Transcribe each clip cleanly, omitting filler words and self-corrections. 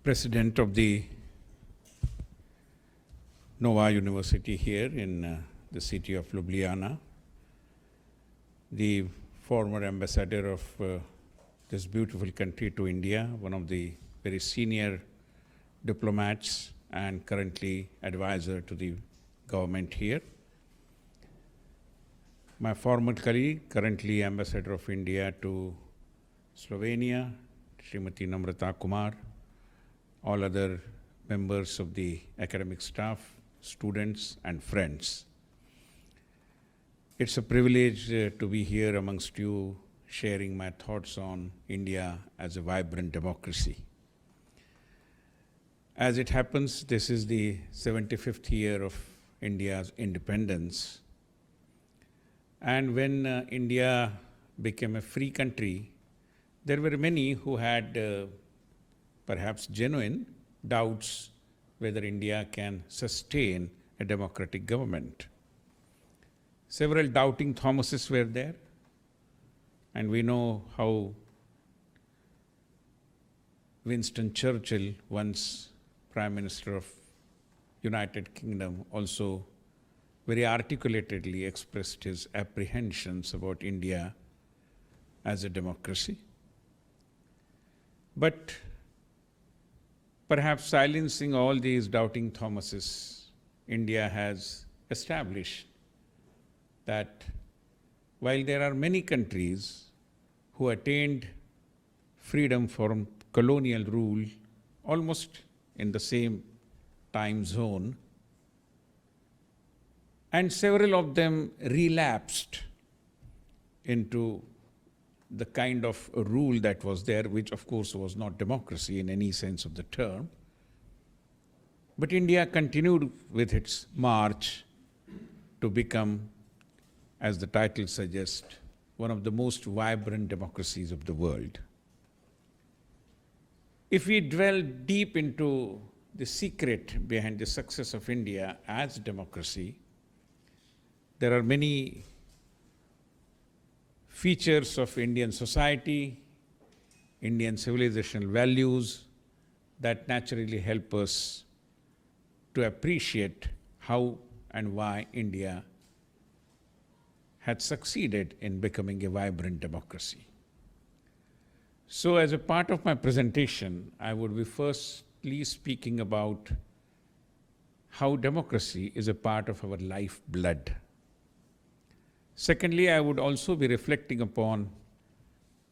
president of the Novi University here in the city of Ljubljana, the former ambassador of this beautiful country to India, one of the very senior diplomats and currently advisor to the government here. My former colleague, currently ambassador of India to Slovenia, Srimati Namrata Kumar, all other members of the academic staff, students and friends. It's a privilege to be here amongst you, sharing my thoughts on India as a vibrant democracy. As it happens, this is the 75th year of India's independence. And when India became a free country, there were many who had perhaps genuine doubts whether India can sustain a democratic government. Several doubting Thomases were there, and we know how Winston Churchill, once Prime Minister of United Kingdom, also very articulately expressed his apprehensions about India as a democracy. But perhaps silencing all these doubting Thomases, India has established that while there are many countries who attained freedom from colonial rule almost in the same time zone, and several of them relapsed into the kind of rule that was there, which of course was not democracy in any sense of the term. But India continued with its march to become, as the title suggests, one of the most vibrant democracies of the world. If we dwell deep into the secret behind the success of India as democracy, there are many features of Indian society, Indian civilizational values that naturally help us to appreciate how and why India had succeeded in becoming a vibrant democracy. So as a part of my presentation, I would be firstly speaking about how democracy is a part of our lifeblood. Secondly, I would also be reflecting upon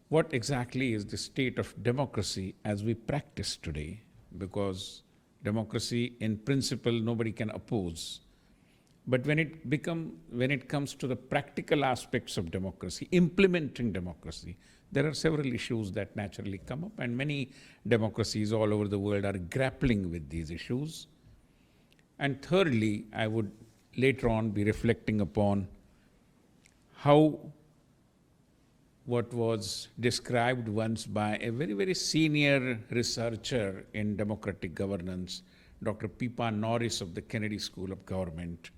what exactly is the state of democracy as we practice today, because democracy in principle nobody can oppose. But when it comes to the practical aspects of democracy, implementing democracy, there are several issues that naturally come up, and many democracies all over the world are grappling with these issues. And thirdly, I would later on be reflecting upon how what was described once by a very, very senior researcher in democratic governance, Dr. Pippa Norris of the Kennedy School of Government,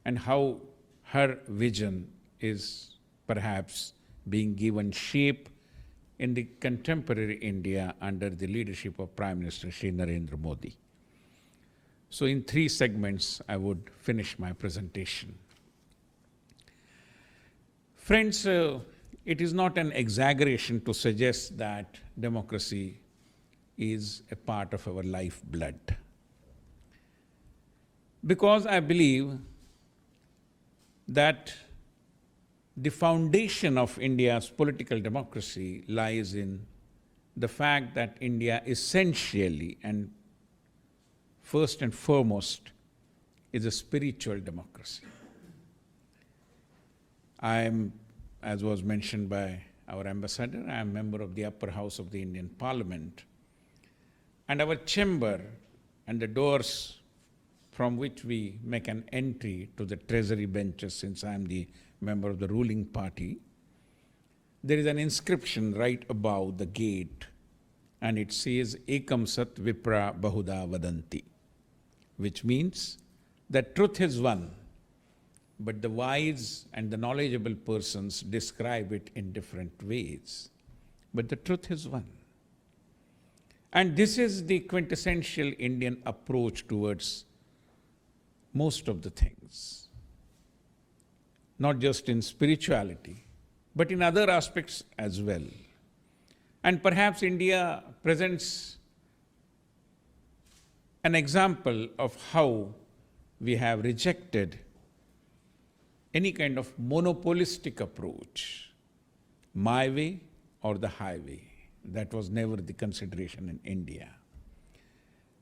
and how her vision is perhaps being given shape in the contemporary India under the leadership of Prime Minister Shri Narendra Modi. So in 3 segments, I would finish my presentation. Friends, it is not an exaggeration to suggest that democracy is a part of our lifeblood. Because I believe that the foundation of India's political democracy lies in the fact that India essentially and first and foremost is a spiritual democracy. I am, as was mentioned by our ambassador, I am a member of the upper house of the Indian Parliament. And our chamber and the doors from which we make an entry to the treasury benches, since I am the member of the ruling party, there is an inscription right above the gate, and it says, Ekam Sat Vipra Bahuda Vadanti, which means that truth is one, but the wise and the knowledgeable persons describe it in different ways. But the truth is one. And this is the quintessential Indian approach towards most of the things, not just in spirituality, but in other aspects as well. And perhaps India presents an example of how we have rejected any kind of monopolistic approach, my way or the highway. That was never the consideration in India.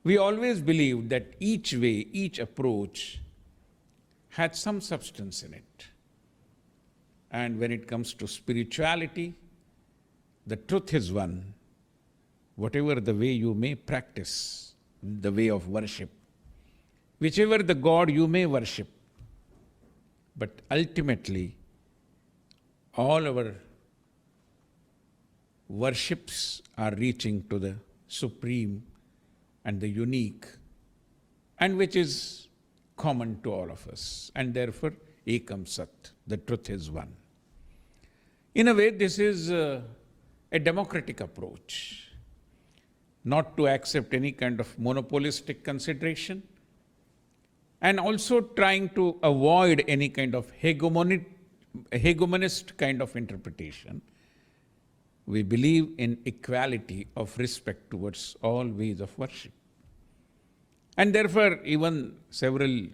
We always believed that each way, each approach had some substance in it. And when it comes to spirituality, the truth is one. Whatever the way you may practice, the way of worship, whichever the God you may worship, but ultimately, all our worships are reaching to the supreme and the unique, and which is common to all of us. And therefore, Ekam Sat, the truth is one. In a way, this is a democratic approach, not to accept any kind of monopolistic consideration, and also trying to avoid any kind of hegemonist kind of interpretation. We believe in equality of respect towards all ways of worship. And therefore, even several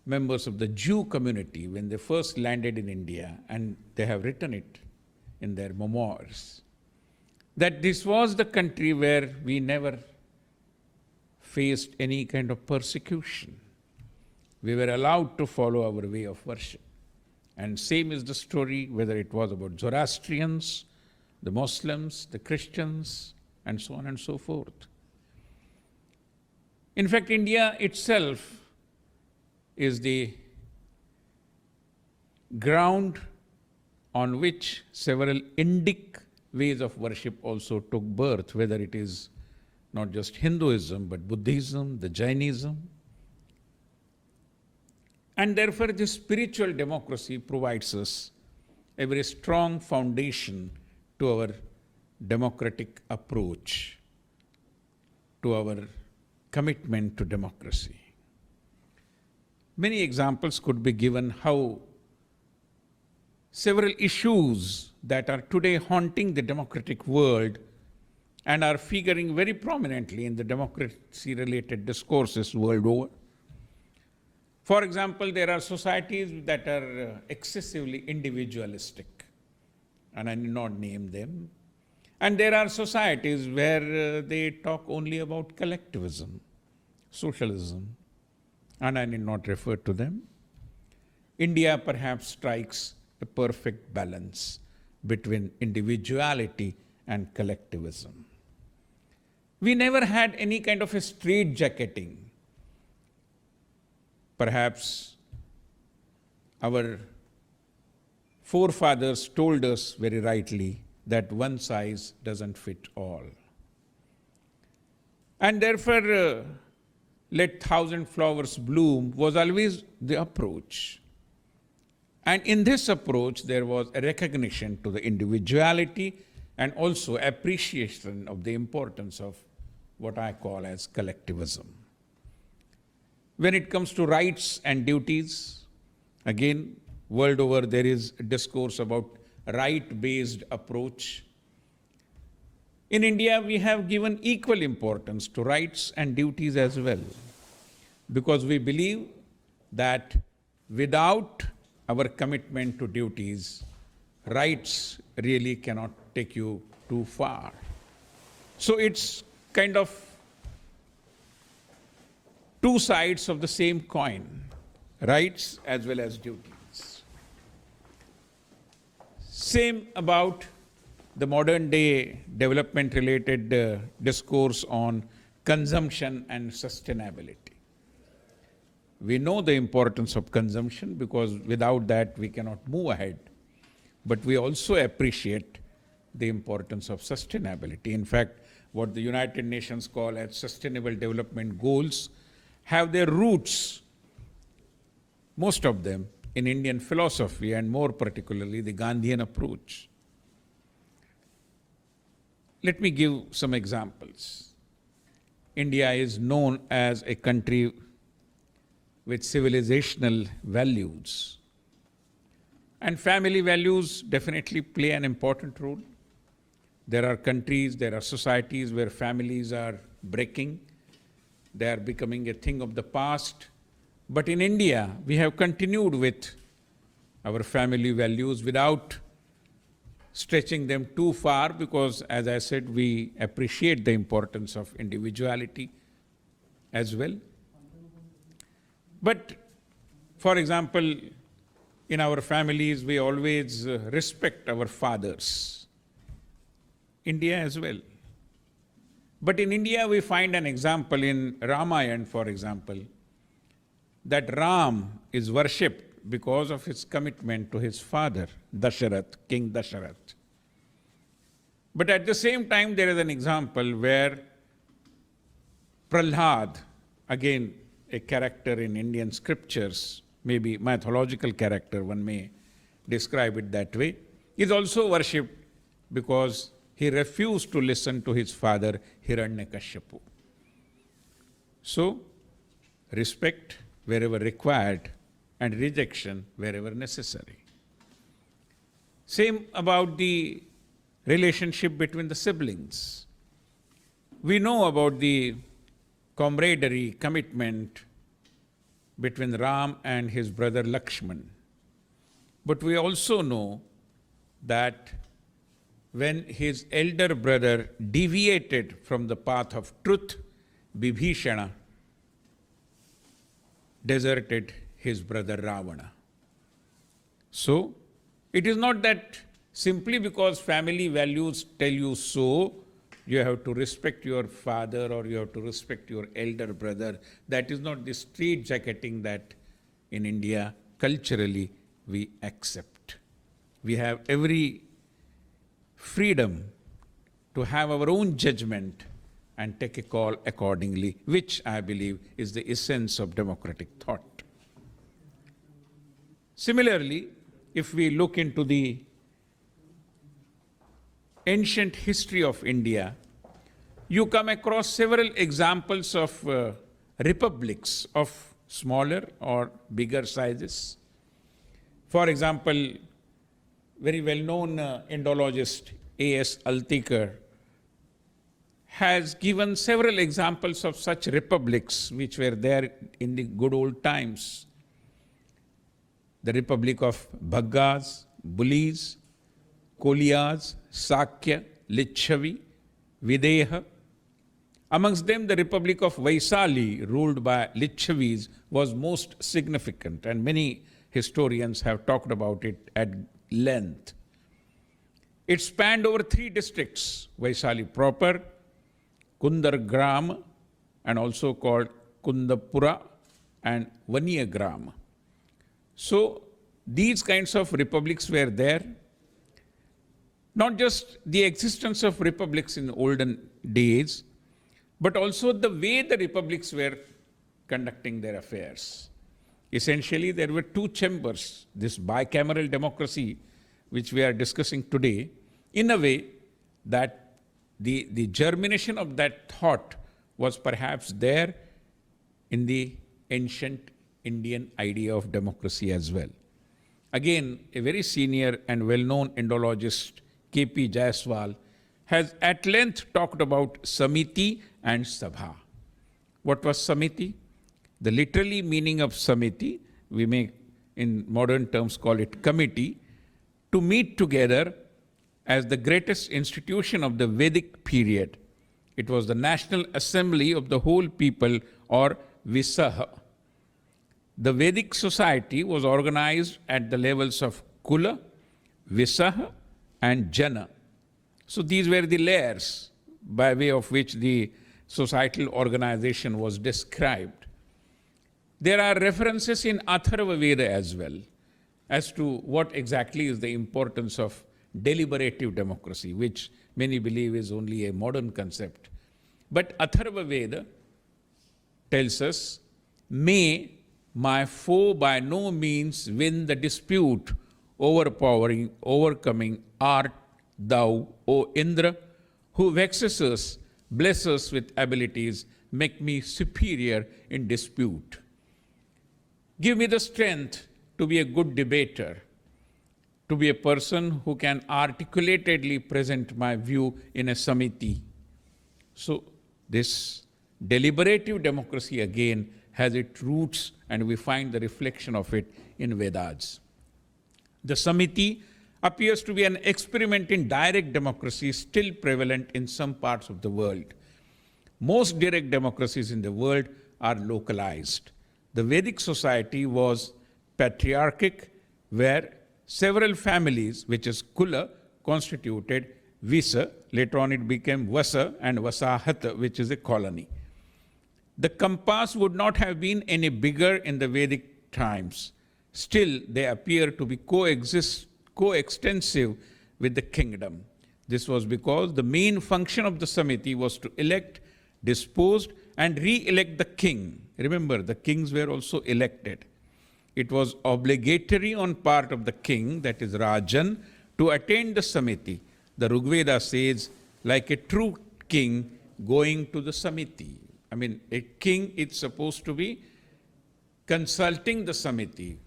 members of the Jew community, when they first landed in India, and they have written it in their memoirs, that this was the country where we never faced any kind of persecution. We were allowed to follow our way of worship. And same is the story, whether it was about Zoroastrians, the Muslims, the Christians, and so on and so forth. In fact, India itself is the ground on which several Indic ways of worship also took birth, whether it is not just Hinduism, but Buddhism, the Jainism. And therefore, this spiritual democracy provides us a very strong foundation to our democratic approach, to our commitment to democracy. Many examples could be given how several issues that are today haunting the democratic world and are figuring very prominently in the democracy-related discourses world over. For example, there are societies that are excessively individualistic, and I need not name them. And there are societies where they talk only about collectivism, socialism, and I need not refer to them. India perhaps strikes a perfect balance between individuality and collectivism. We never had any kind of a straitjacketing. Perhaps our forefathers told us very rightly that one size doesn't fit all. And therefore, let thousand flowers bloom was always the approach. And in this approach, there was a recognition to the individuality and also appreciation of the importance of what I call as collectivism. When it comes to rights and duties, again, world over there is a discourse about right-based approach. In India, we have given equal importance to rights and duties as well, because we believe that without our commitment to duties, rights really cannot take you too far. So it's kind of two sides of the same coin, rights as well as duties. Same about the modern day development related discourse on consumption and sustainability. We know the importance of consumption because without that we cannot move ahead. But we also appreciate the importance of sustainability. In fact, what the United Nations call as Sustainable Development Goals have their roots, most of them, in Indian philosophy and more particularly the Gandhian approach. Let me give some examples. India is known as a country with civilizational values. And family values definitely play an important role. There are countries, there are societies where families are breaking. They are becoming a thing of the past. But in India, we have continued with our family values without stretching them too far because, as I said, we appreciate the importance of individuality as well. But, for example, in our families, we always respect our fathers. India as well. But in India, we find an example in Ramayana, for example, that Ram is worshipped because of his commitment to his father, Dasharath, King Dasharath. But at the same time, there is an example where Prahlad, again a character in Indian scriptures, maybe mythological character, one may describe it that way, is also worshipped because he refused to listen to his father, Hiranyakashipu. So, respect wherever required and rejection wherever necessary. Same about the relationship between the siblings. We know about the camaraderie, commitment between Ram and his brother Lakshman. But we also know that when his elder brother deviated from the path of truth, Vibhishana deserted his brother Ravana. So, it is not that simply because family values tell you so, you have to respect your father or you have to respect your elder brother. That is not the straitjacketing that in India culturally we accept. We have every freedom to have our own judgment and take a call accordingly, which I believe is the essence of democratic thought. Similarly, if we look into the ancient history of India, you come across several examples of republics of smaller or bigger sizes. For example, very well-known Indologist A.S. Altikar has given several examples of such republics which were there in the good old times. The Republic of Bhaggas, Bulis, Koliyas, Sakya, Lichavi, Videha. Amongst them, the Republic of Vaisali, ruled by Lichavis, was most significant, and many historians have talked about it at length. It spanned over 3 districts, Vaisali proper, Kundargram, and also called Kundapura, and Vaniyagram. So, these kinds of republics were there. Not just the existence of republics in olden days, but also the way the republics were conducting their affairs. Essentially, there were 2 chambers, this bicameral democracy, which we are discussing today, in a way that the germination of that thought was perhaps there in the ancient Indian idea of democracy as well. Again, a very senior and well-known Indologist, K.P. Jaiswal, has at length talked about Samiti and Sabha. What was Samiti? The literally meaning of Samiti, we may in modern terms call it committee, to meet together as the greatest institution of the Vedic period. It was the National Assembly of the whole people, or Visaha. The Vedic society was organized at the levels of Kula, Visaha, and Jana. So these were the layers by way of which the societal organization was described. There are references in Atharva Veda as well as to what exactly is the importance of deliberative democracy, which many believe is only a modern concept. But Atharva Veda tells us, may my foe by no means win the dispute, overpowering, overcoming art thou, O Indra, who vexes us, bless us with abilities, make me superior in dispute. Give me the strength to be a good debater, to be a person who can articulatedly present my view in a samiti. So this deliberative democracy again has its roots, and we find the reflection of it in Vedas. The samiti appears to be an experiment in direct democracy still prevalent in some parts of the world. Most direct democracies in the world are localized. The Vedic society was patriarchic, where several families, which is Kula, constituted Visa. Later on it became Vasa and Vasahata, which is a colony. The compass would not have been any bigger in the Vedic times. Still, they appear to be coextensive with the kingdom. This was because the main function of the Samiti was to elect, dispose, and re-elect the king. Remember, the kings were also elected. It was obligatory on part of the king, that is Rajan, to attend the Samiti. The Rigveda says, like a true king going to the Samiti. I mean, a king is supposed to be consulting the Samiti,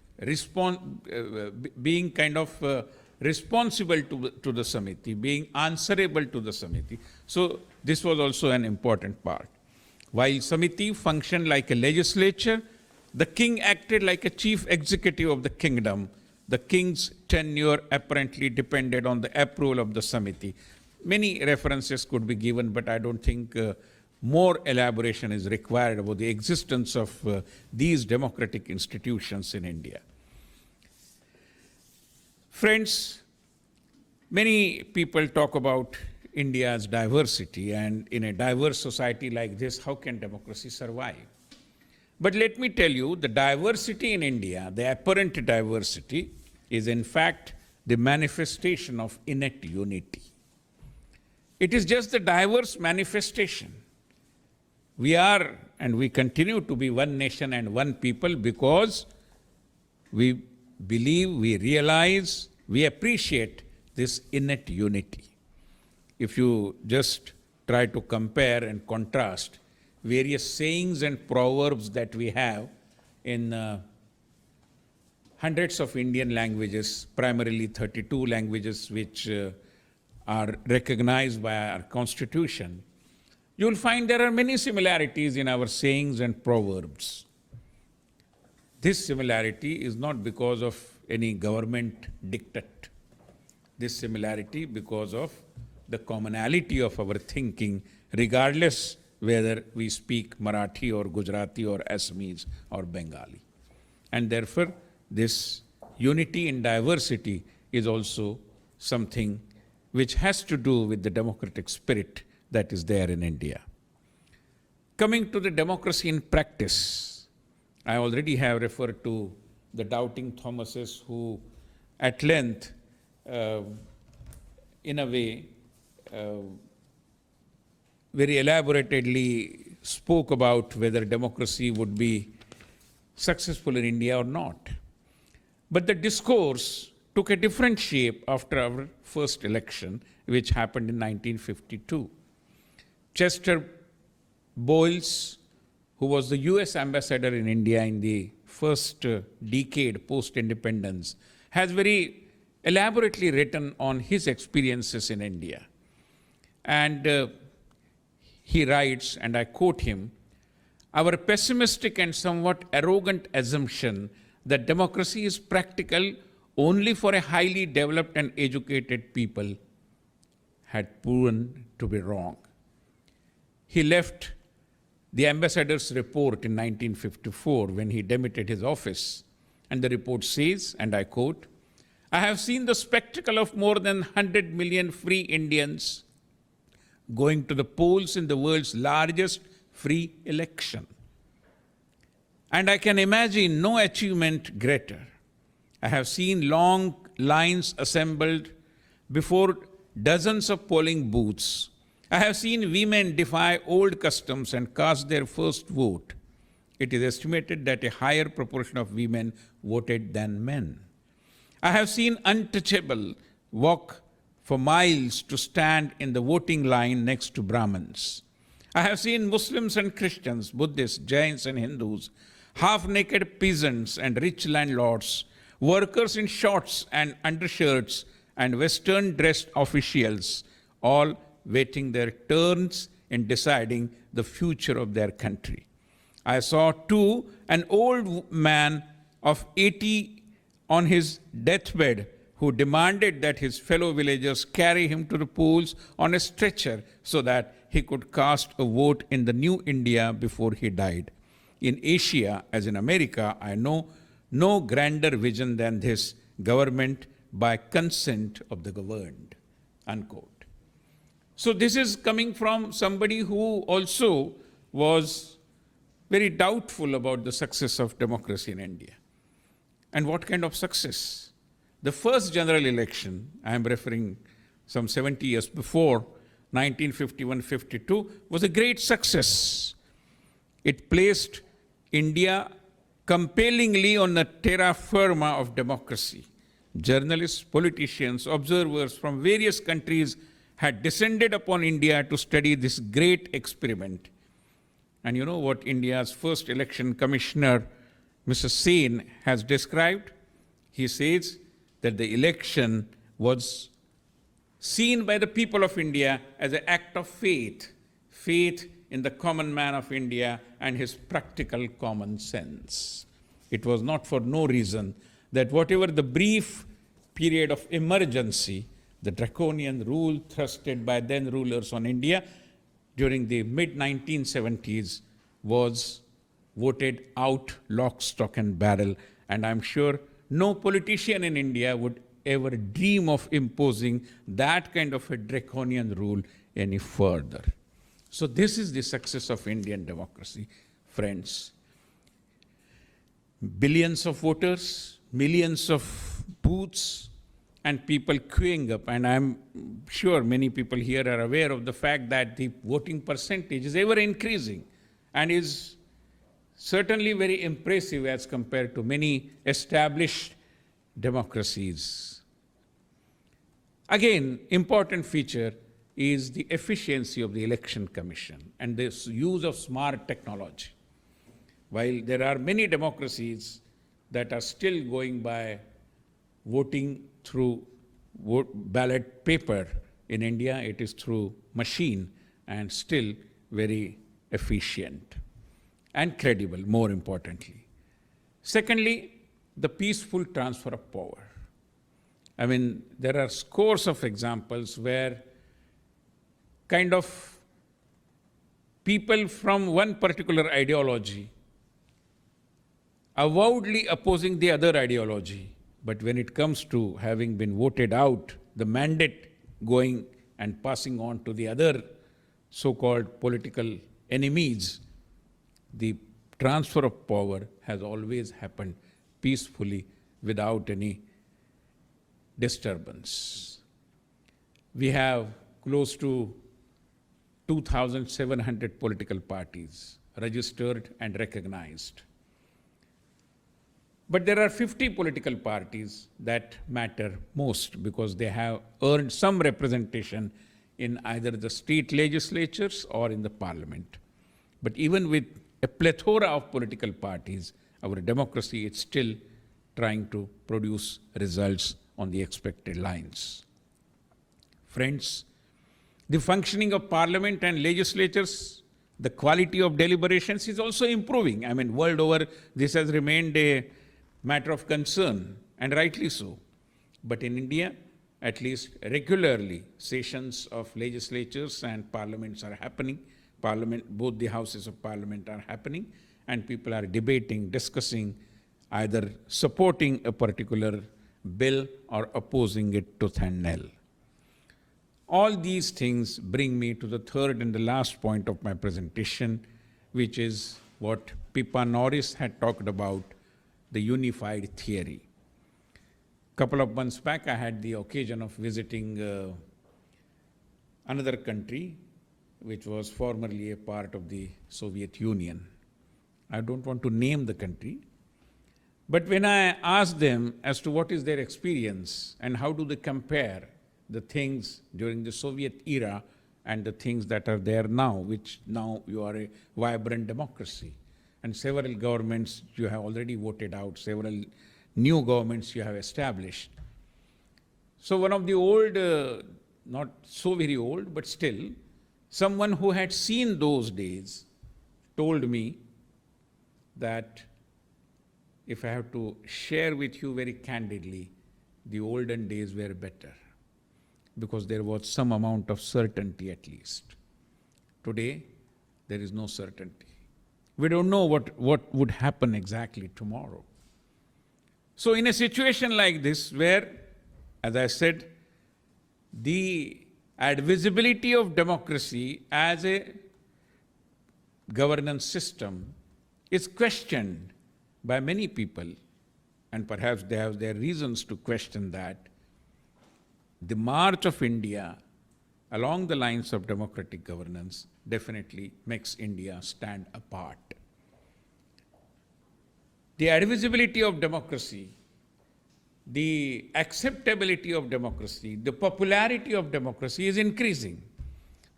being kind of responsible to the Samiti, being answerable to the Samiti. So this was also an important part. While Samiti functioned like a legislature, the king acted like a chief executive of the kingdom. The king's tenure apparently depended on the approval of the Samiti. Many references could be given, but I don't think more elaboration is required about the existence of these democratic institutions in India. Friends, many people talk about India's diversity, and in a diverse society like this, how can democracy survive? But let me tell you, the diversity in India, the apparent diversity, is in fact the manifestation of innate unity. It is just the diverse manifestation. We are and we continue to be one nation and one people because we believe, we realize, we appreciate this innate unity. If you just try to compare and contrast various sayings and proverbs that we have in hundreds of Indian languages, primarily 32 languages which are recognized by our constitution, you will find there are many similarities in our sayings and proverbs. This similarity is not because of any government diktat. This similarity because of the commonality of our thinking, regardless whether we speak Marathi or Gujarati or Assamese or Bengali. And therefore, this unity in diversity is also something which has to do with the democratic spirit that is there in India. Coming to the democracy in practice, I already have referred to the doubting Thomases who at length, in a way, very elaborately spoke about whether democracy would be successful in India or not. But the discourse took a different shape after our first election, which happened in 1952. Chester Bowles, who was the US ambassador in India in the first decade post-independence, has very elaborately written on his experiences in India. And he writes, and I quote him, "Our pessimistic and somewhat arrogant assumption that democracy is practical only for a highly developed and educated people had proven to be wrong." He left the ambassador's report in 1954 when he demitted his office. And the report says, and I quote, "I have seen the spectacle of more than 100 million free Indians going to the polls in the world's largest free election. And I can imagine no achievement greater. I have seen long lines assembled before dozens of polling booths. I have seen women defy old customs and cast their first vote. It is estimated that a higher proportion of women voted than men. I have seen untouchable walk for miles to stand in the voting line next to Brahmins. I have seen Muslims and Christians, Buddhists, Jains and Hindus, half-naked peasants and rich landlords, workers in shorts and undershirts, and Western-dressed officials, all waiting their turns in deciding the future of their country. I saw too an old man of 80 on his deathbed who demanded that his fellow villagers carry him to the polls on a stretcher so that he could cast a vote in the new India before he died. In Asia, as in America, I know no grander vision than this: government by consent of the governed, unquote. So this is coming from somebody who also was very doubtful about the success of democracy in India. And what kind of success? The first general election, I am referring some 70 years before, 1951-52, was a great success. It placed India compellingly on the terra firma of democracy. Journalists, politicians, observers from various countries had descended upon India to study this great experiment. And you know what India's first election commissioner, Mr. Sen, has described? He says that the election was seen by the people of India as an act of faith, faith in the common man of India and his practical common sense. It was not for no reason that whatever the brief period of emergency, the draconian rule thrusted by then rulers on India during the mid-1970s was voted out lock, stock and barrel. And I'm sure no politician in India would ever dream of imposing that kind of a draconian rule any further. So this is the success of Indian democracy, friends. Billions of voters, millions of booths, and people queuing up. And I'm sure many people here are aware of the fact that the voting percentage is ever increasing and is certainly very impressive as compared to many established democracies. Again, important feature is the efficiency of the election commission and the use of smart technology. While there are many democracies that are still going by voting through ballot paper, in India it is through machine and still very efficient and credible, more importantly. Secondly, the peaceful transfer of power. I mean, there are scores of examples where kind of people from one particular ideology avowedly opposing the other ideology, but when it comes to having been voted out, the mandate going and passing on to the other so-called political enemies, the transfer of power has always happened peacefully without any disturbance. We have close to 2,700 political parties registered and recognized. But there are 50 political parties that matter most because they have earned some representation in either the state legislatures or in the parliament. But even with a plethora of political parties, our democracy is still trying to produce results on the expected lines. Friends, the functioning of parliament and legislatures, the quality of deliberations is also improving. I mean, world over, this has remained a matter of concern, and rightly so. But in India, at least regularly, sessions of legislatures and parliaments are happening. Both the houses of parliament are happening, and people are debating, discussing, either supporting a particular bill or opposing it tooth and nail. All these things bring me to the third and the last point of my presentation, which is what Pippa Norris had talked about, the unified theory. A couple of months back, I had the occasion of visiting another country, which was formerly a part of the Soviet Union. I don't want to name the country, but when I asked them as to what is their experience and how do they compare the things during the Soviet era and the things that are there now, which now you are a vibrant democracy. And several governments you have already voted out, several new governments you have established. So one of the old, not so very old, but still, someone who had seen those days told me that if I have to share with you very candidly, the olden days were better because there was some amount of certainty at least. Today, there is no certainty. We don't know what would happen exactly tomorrow. So in a situation like this where, as I said, the admissibility of democracy as a governance system is questioned by many people, and perhaps they have their reasons to question that, the march of India along the lines of democratic governance definitely makes India stand apart. The admissibility of democracy, the acceptability of democracy, the popularity of democracy is increasing,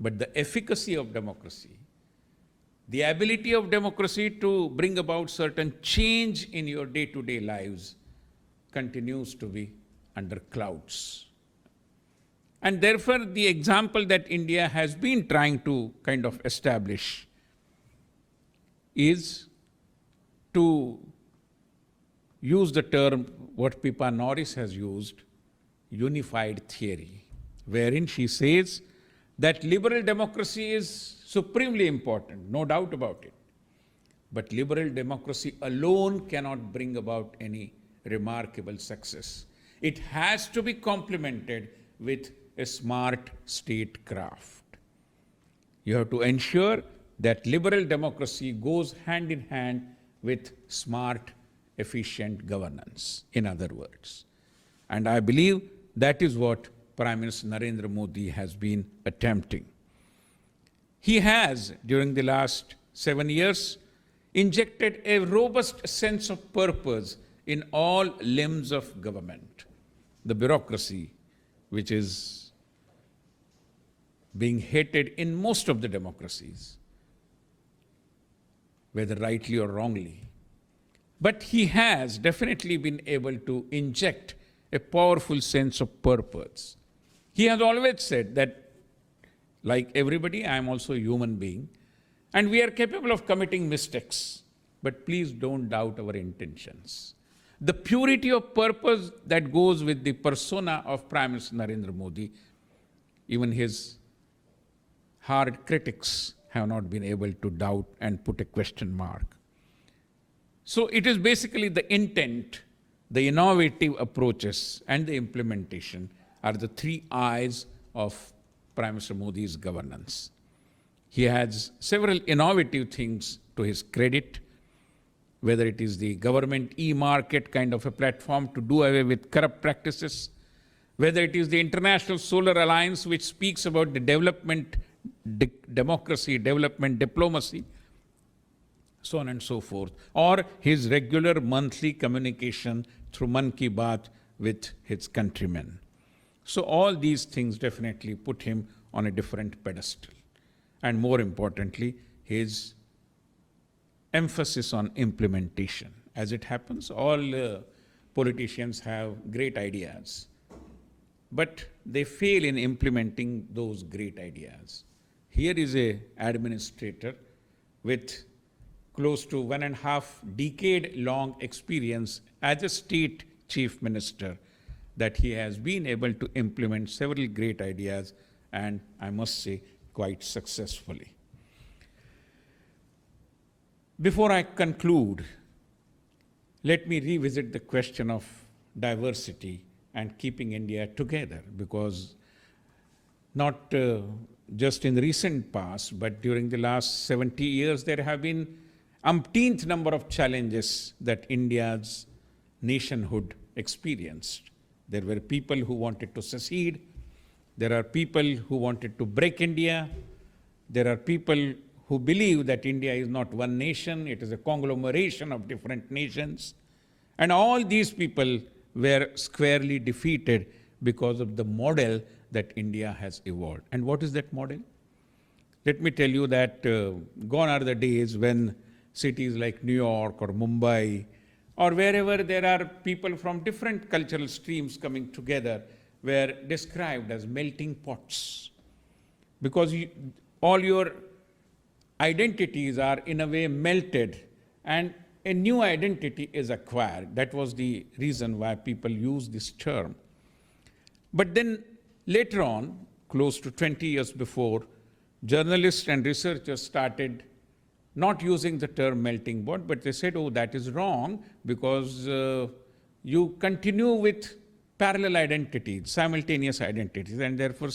but the efficacy of democracy, the ability of democracy to bring about certain change in your day-to-day lives continues to be under clouds. And therefore, the example that India has been trying to kind of establish is to use the term what Pippa Norris has used, unified theory, wherein she says that liberal democracy is supremely important, no doubt about it. But liberal democracy alone cannot bring about any remarkable success. It has to be complemented with a smart statecraft. You have to ensure that liberal democracy goes hand in hand with smart, efficient governance, in other words. And I believe that is what Prime Minister Narendra Modi has been attempting. He has, during the last 7 years, injected a robust sense of purpose in all limbs of government. The bureaucracy, which is being hated in most of the democracies, whether rightly or wrongly. But he has definitely been able to inject a powerful sense of purpose. He has always said that, like everybody, I am also a human being, and we are capable of committing mistakes, but please don't doubt our intentions. The purity of purpose that goes with the persona of Prime Minister Narendra Modi, even his hard critics have not been able to doubt and put a question mark. So it is basically the intent, the innovative approaches, and the implementation are the three eyes of Prime Minister Modi's governance. He has several innovative things to his credit, whether it is the government e-market kind of a platform to do away with corrupt practices, whether it is the International Solar Alliance, which speaks about the development democracy, development diplomacy, so on and so forth, or his regular monthly communication through Man Ki Baat with his countrymen. So all these things definitely put him on a different pedestal. And more importantly, his emphasis on implementation. As it happens, all politicians have great ideas, but they fail in implementing those great ideas. Here is an administrator with close to 1.5 decade-long experience as a state chief minister, that he has been able to implement several great ideas, and I must say, quite successfully. Before I conclude, let me revisit the question of diversity and keeping India together, because not just in the recent past, but during the last 70 years, there have been umpteenth number of challenges that India's nationhood experienced. There were people who wanted to secede. There are people who wanted to break India. There are people who believe that India is not one nation, it is a conglomeration of different nations. And all these people were squarely defeated because of the model that India has evolved. And what is that model? Let me tell you that gone are the days when cities like New York or Mumbai or wherever there are people from different cultural streams coming together were described as melting pots. Because all your identities are in a way melted and a new identity is acquired. That was the reason why people use this term. But then later on, close to 20 years before, journalists and researchers started not using the term melting pot, but they said, oh, that is wrong because you continue with parallel identities, simultaneous identities, and therefore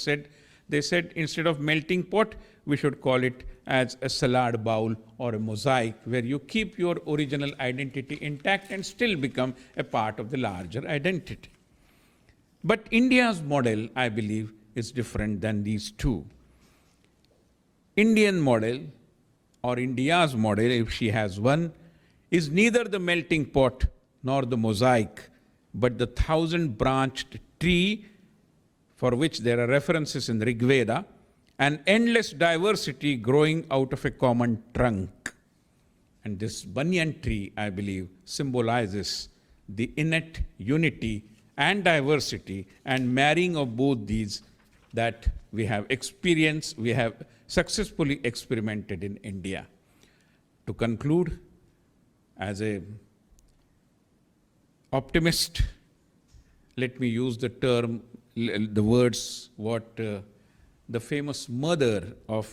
they said instead of melting pot, we should call it as a salad bowl or a mosaic where you keep your original identity intact and still become a part of the larger identity. But India's model, I believe, is different than these two. Indian model, or India's model, if she has one, is neither the melting pot nor the mosaic, but the 1,000-branched tree for which there are references in Rig Veda, an endless diversity growing out of a common trunk. And this banyan tree, I believe, symbolizes the innate unity and diversity and marrying of both these that we have experienced, we have successfully experimented in India. To conclude, as an optimist, let me use the term, the words, what the famous mother of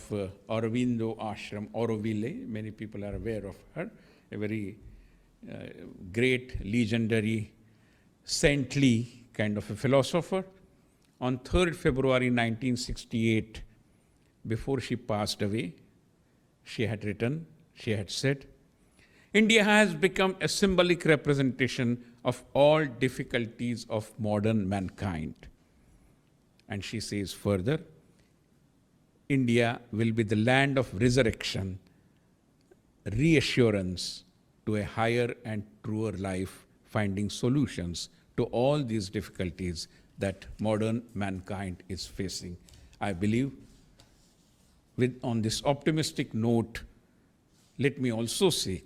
Aurobindo Ashram, Auroville, many people are aware of her, a very great, legendary, saintly kind of a philosopher. On 3rd February 1968, before she passed away, she had written, she had said, India has become a symbolic representation of all difficulties of modern mankind. And she says further, India will be the land of resurrection, reassurance to a higher and truer life, finding solutions to all these difficulties that modern mankind is facing. I believe, on this optimistic note, let me also say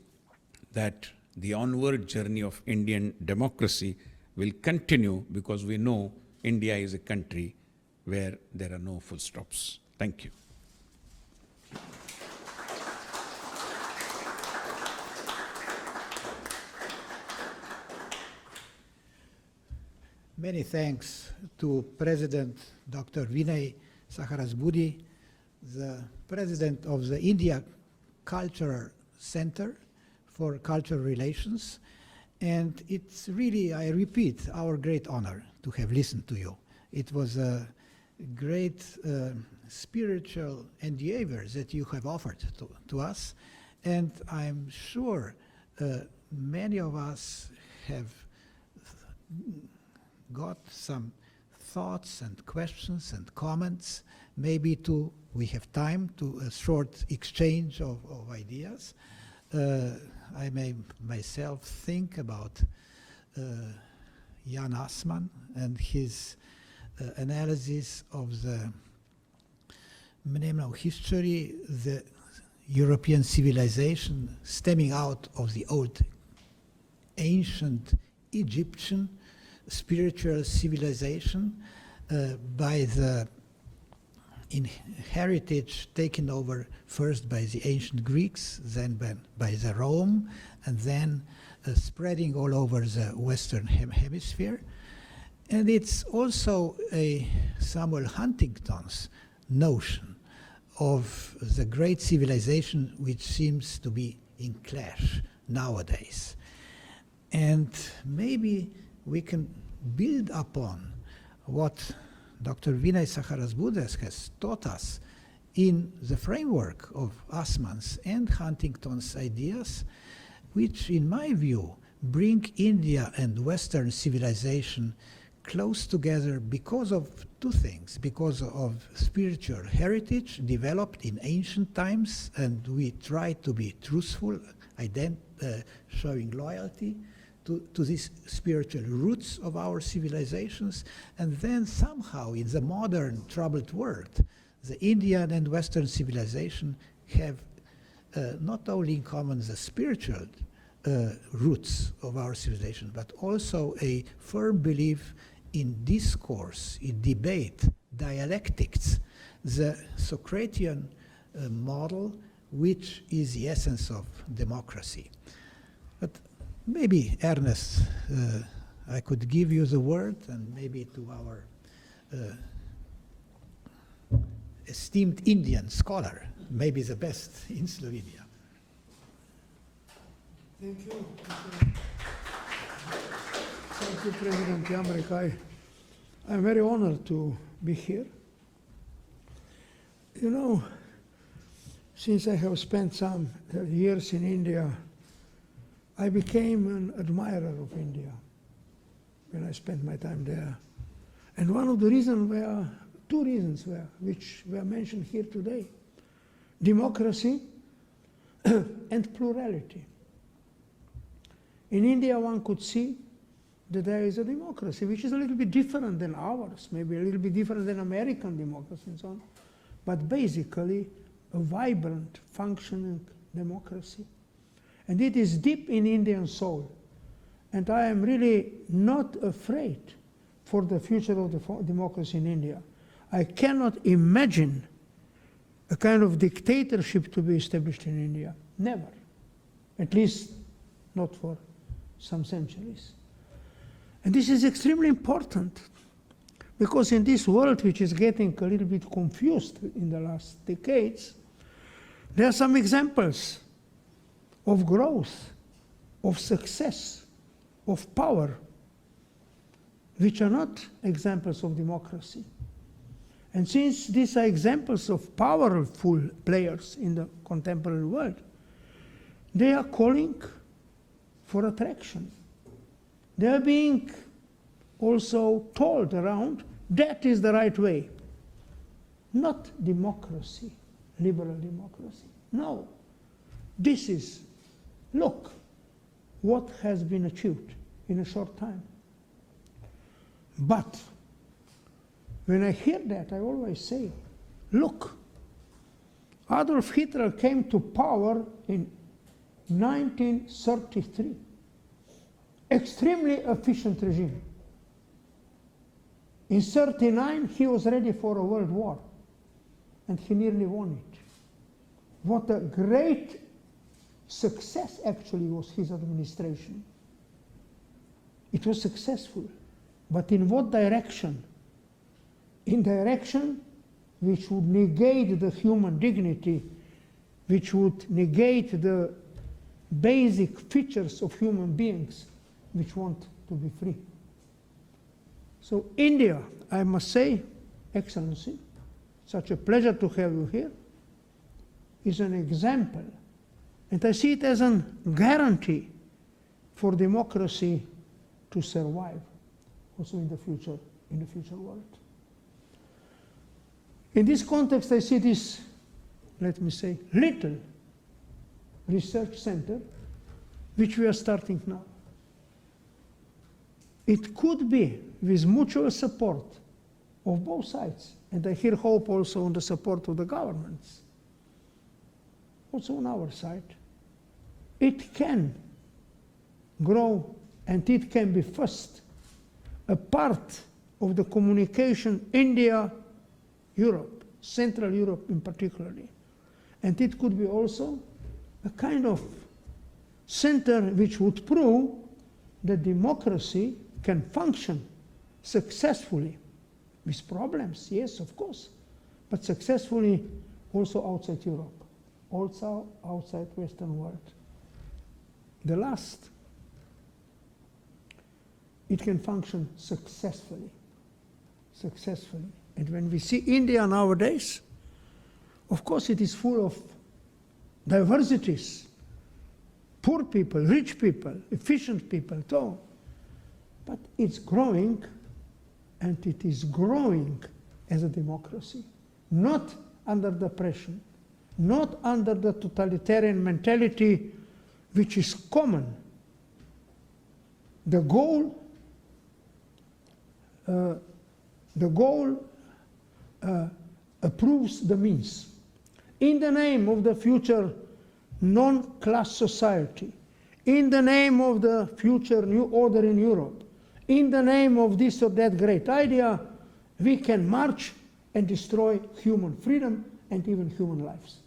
that the onward journey of Indian democracy will continue because we know India is a country where there are no full stops. Thank you. Many thanks to President Dr. Vinay Sahasrabuddhe, the President of the India Cultural Center for Cultural Relations. And it's really, I repeat, our great honor to have listened to you. It was a great spiritual endeavor that you have offered to us. And I'm sure many of us have got some thoughts and questions and comments. Maybe we have time to a short exchange of ideas. I may myself think about Jan Assmann and his analysis of the history, the European civilization stemming out of the old ancient Egyptian spiritual civilization by the heritage taken over first by the ancient Greeks, then by the Rome, and then spreading all over the Western hemisphere. And it's also a Samuel Huntington's notion of the great civilization which seems to be in clash nowadays. And maybe we can build upon what Dr. Vinay Sahasrabuddhe has taught us in the framework of Assmann's and Huntington's ideas, which, in my view, bring India and Western civilization close together because of two things: because of spiritual heritage developed in ancient times, and we try to be truthful, showing loyalty to these spiritual roots of our civilizations, and then somehow in the modern troubled world, the Indian and Western civilization have not only in common the spiritual roots of our civilization, but also a firm belief in discourse, in debate, dialectics, the Socratian model, which is the essence of democracy. But maybe, Ernest, I could give you the word, and maybe to our esteemed Indian scholar, maybe the best in Slovenia. Thank you. Thank you, President Jamrek. I'm very honored to be here. You know, since I have spent some years in India, I became an admirer of India when I spent my time there. And one of the reasons were, two reasons were, which were mentioned here today: democracy and plurality. In India, one could see that there is a democracy, which is a little bit different than ours, maybe a little bit different than American democracy and so on, but basically a vibrant, functioning democracy. And it is deep in Indian soul. And I am really not afraid for the future of the democracy in India. I cannot imagine a kind of dictatorship to be established in India. Never. At least not for some centuries. And this is extremely important, because in this world, which is getting a little bit confused in the last decades, there are some examples of growth, of success, of power, which are not examples of democracy. And since these are examples of powerful players in the contemporary world, they are calling for attraction. They are being also told around that is the right way. Not democracy, liberal democracy. No. This is, look, what has been achieved in a short time. But when I hear that, I always say, look, Adolf Hitler came to power in 1933. Extremely efficient regime. In 1939, he was ready for a world war, and he nearly won it. What a great success actually was his administration. It was successful, but in what direction? In direction which would negate the human dignity, which would negate the basic features of human beings, which want to be free. So India, I must say, Excellency, such a pleasure to have you here, is an example. And I see it as a guarantee for democracy to survive also in the future world. In this context, I see this, let me say, little research center, which we are starting now. It could be with mutual support of both sides, and I here hope also on the support of the governments, also on our side. It can grow, and it can be first a part of the communication India-Europe, Central Europe in particularly. And it could be also a kind of center which would prove that democracy can function successfully, with problems, yes, of course, but successfully also outside Europe, also outside Western world. The last, it can function successfully. And when we see India nowadays, of course it is full of diversities, poor people, rich people, efficient people, too. But it's growing, and it is growing as a democracy, not under oppression, not under the totalitarian mentality which is common the goal approves the means. In the name of the future non-class society, in the name of the future new order in Europe, in the name of this or that great idea, we can march and destroy human freedom and even human lives.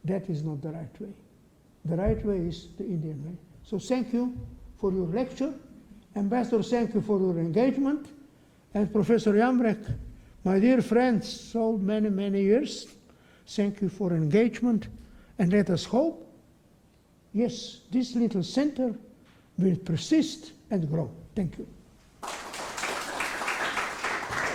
That is not the right way. The right way is the Indian way. So thank you for your lecture. Ambassador, thank you for your engagement. And Professor Jambrek, my dear friends, so many, many years, thank you for engagement. And let us hope, yes, this little center will persist and grow. Thank you.